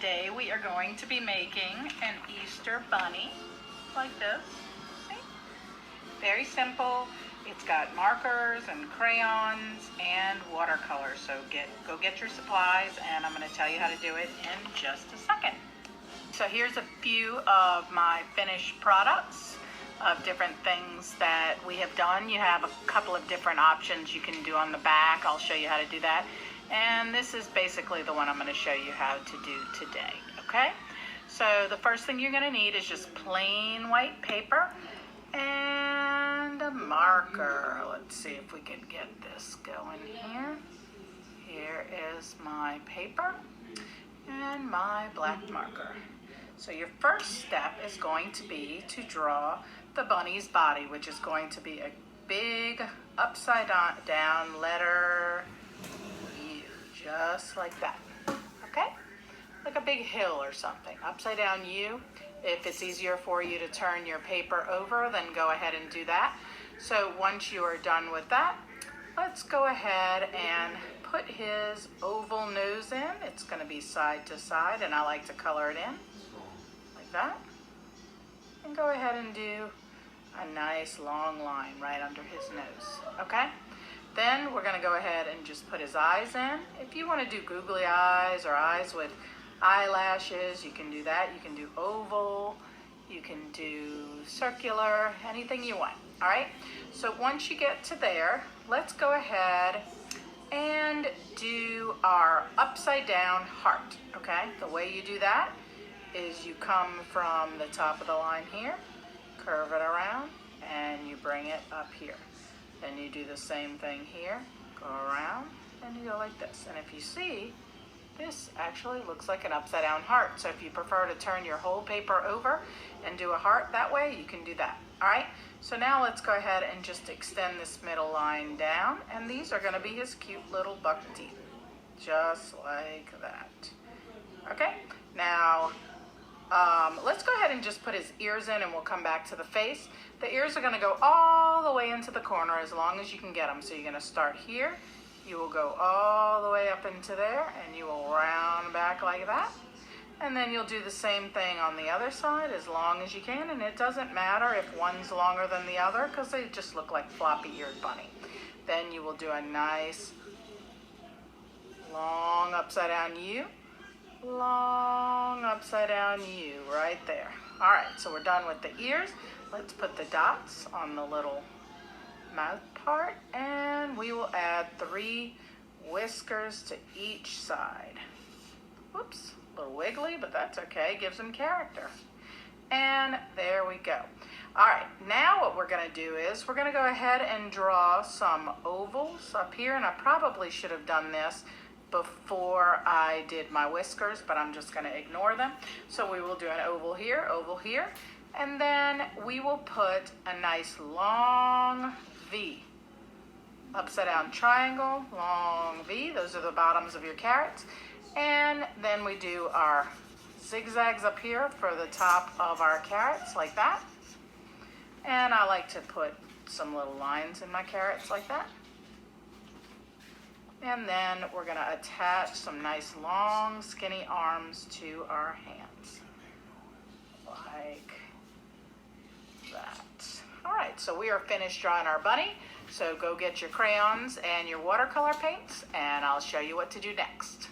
today we are going to be making an Easter bunny like this. Okay. Very simple. It's got markers and crayons and watercolor. So go get your supplies, and I'm going to tell you how to do it in just a second. So here's a few of my finished products of different things that we have done. You have a couple of different options you can do on the back. I'll show you how to do that. And this is basically the one I'm going to show you how to do today. Okay? So the first thing you're going to need is just plain white paper and a marker. Let's see if we can get this going here. Here is my paper and my black marker. So your first step is going to be to draw the bunny's body, which is going to be a big upside down letter U, just like that. Okay? Like a big hill or something. Upside down U. If it's easier for you to turn your paper over, then go ahead and do that. So once you are done with that, let's go ahead and put his oval nose in. It's going to be side to side, and I like to color it in like that. And go ahead and do a nice long line right under his nose. Okay? Then we're going to go ahead and just put his eyes in. If you want to do googly eyes or eyes with eyelashes, you can do that. You can do oval, you can do circular, anything you want. All right? So once you get to there, let's go ahead and do our upside down heart. Okay? The way you do that is you come from the top of the line here, curve it around, and you bring it up here. Then you do the same thing here, go around, and you go like this. And if you see, this actually looks like an upside down heart. So if you prefer to turn your whole paper over and do a heart that way, you can do that. All right? So now let's go ahead and just extend this middle line down, and these are going to be his cute little buck teeth, just like that. Okay? Now, let's go ahead and just put his ears in, and we'll come back to the face. The ears are going to go all the way into the corner as long as you can get them. So you're going to start here. You will go all the way up into there, and you will round back like that. And then you'll do the same thing on the other side as long as you can. And it doesn't matter if one's longer than the other because they just look like floppy-eared bunny. Then you will do a nice long upside down U. Long upside down U right there. All right, so we're done with the ears. Let's put the dots on the little mouth part, and we will add 3 whiskers to each side. Whoops, a little wiggly, but that's okay. Gives them character. And there we go. All right, now what we're going to do is we're going to go ahead and draw some ovals up here, and I probably should have done this before I did my whiskers, but I'm just going to ignore them. So we will do an oval here, and then we will put a nice long V. Upside down triangle, long V. Those are the bottoms of your carrots. And then we do our zigzags up here for the top of our carrots, like that. And I like to put some little lines in my carrots like that. And then we're going to attach some nice long skinny arms to our hands. Like that. All right, so we are finished drawing our bunny. So go get your crayons and your watercolor paints, and I'll show you what to do next.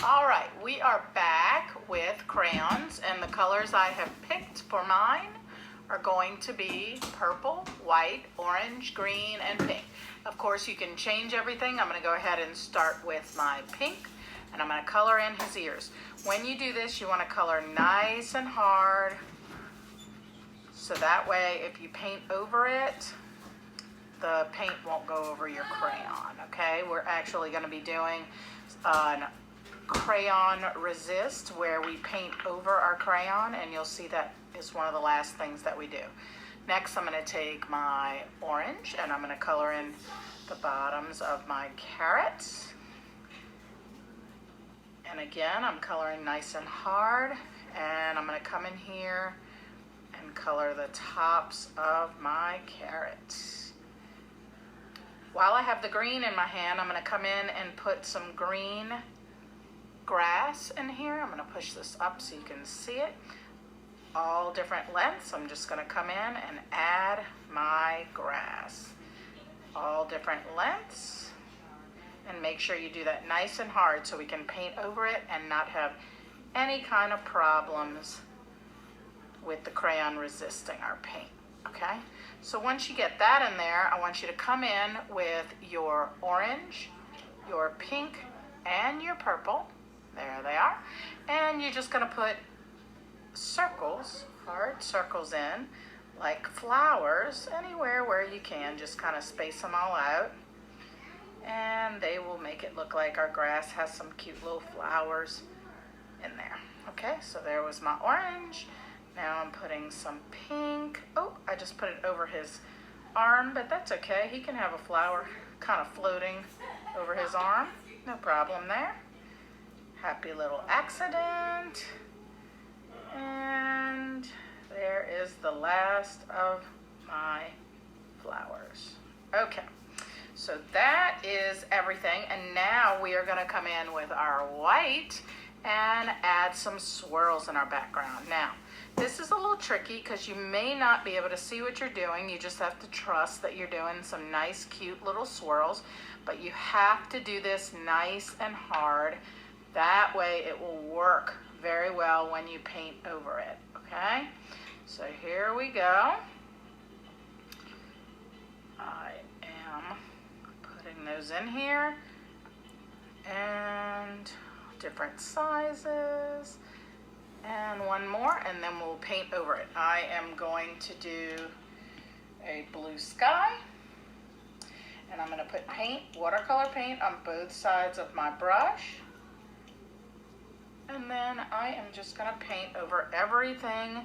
All right, we are back with crayons, and the colors I have picked for mine are going to be purple, white, orange, green, and pink. Of course, you can change everything. I'm going to go ahead and start with my pink, and I'm going to color in his ears. When you do this, you want to color nice and hard, so that way if you paint over it, the paint won't go over your crayon, okay? We're actually going to be doing an crayon resist where we paint over our crayon, and you'll see that is one of the last things that we do. Next, I'm going to take my orange, and I'm going to color in the bottoms of my carrots. And again, I'm coloring nice and hard, and I'm going to come in here and color the tops of my carrots. While I have the green in my hand, I'm going to come in and put some green grass in here. I'm gonna push this up so you can see it. All different lengths. I'm just gonna come in and add my grass. All different lengths. And make sure you do that nice and hard so we can paint over it and not have any kind of problems with the crayon resisting our paint, okay? So once you get that in there, I want you to come in with your orange, your pink, and your purple. There they are. And you're just gonna put circles, hard circles in, like flowers, anywhere where you can, just kind of space them all out. And they will make it look like our grass has some cute little flowers in there. Okay, so there was my orange. Now I'm putting some pink. Oh, I just put it over his arm, but that's okay. He can have a flower kind of floating over his arm. No problem there. Happy little accident. And there is the last of my flowers. Okay. So that is everything, and now we are going to come in with our white and add some swirls in our background. Now, this is a little tricky because you may not be able to see what you're doing. You just have to trust that you're doing some nice, cute little swirls, but you have to do this nice and hard. That way it will work very well when you paint over it, okay? So here we go. I am putting those in here, and different sizes, and one more, and then we'll paint over it. I am going to do a blue sky, and I'm going to put paint, watercolor paint, on both sides of my brush, and then I am just going to paint over everything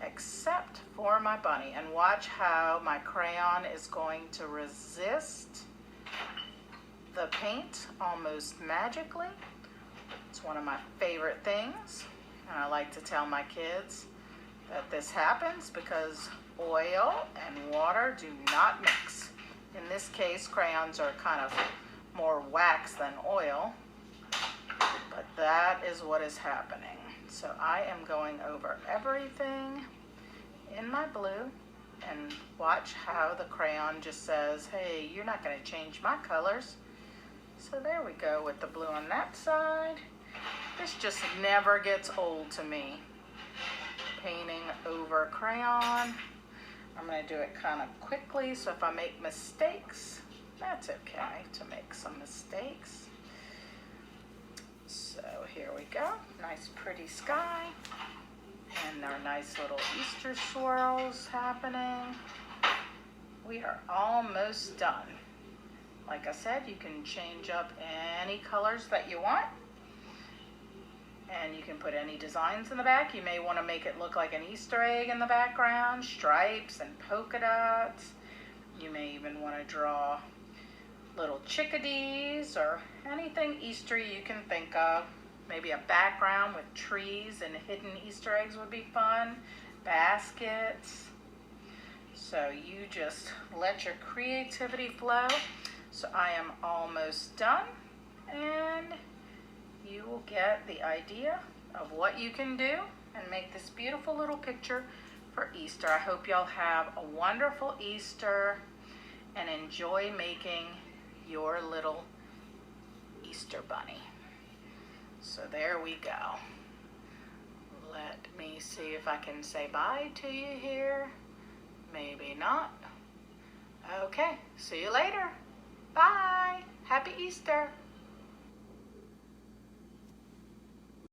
except for my bunny, and watch how my crayon is going to resist the paint almost magically. It's one of my favorite things, and I like to tell my kids that this happens because oil and water do not mix. In this case, crayons are kind of more wax than oil, but that is what is happening. So I am going over everything in my blue, and watch how the crayon just says, hey, you're not going to change my colors. So there we go with the blue on that side. This just never gets old to me. Painting over crayon. I'm going to do it kind of quickly, so if I make mistakes, that's okay to make some mistakes. So here we go. Nice pretty sky. And our nice little Easter swirls happening. We are almost done. Like I said, you can change up any colors that you want. And you can put any designs in the back. You may want to make it look like an Easter egg in the background, stripes and polka dots. You may even want to draw little chickadees or anything Easter you can think of. Maybe a background with trees and hidden Easter eggs would be fun. Baskets. So you just let your creativity flow. So I am almost done, and you will get the idea of what you can do and make this beautiful little picture for Easter. I hope y'all have a wonderful Easter and enjoy making your little Easter bunny. So there we go. Let me see if I can say bye to you here. Maybe not. Okay, see you later. Bye. Happy Easter.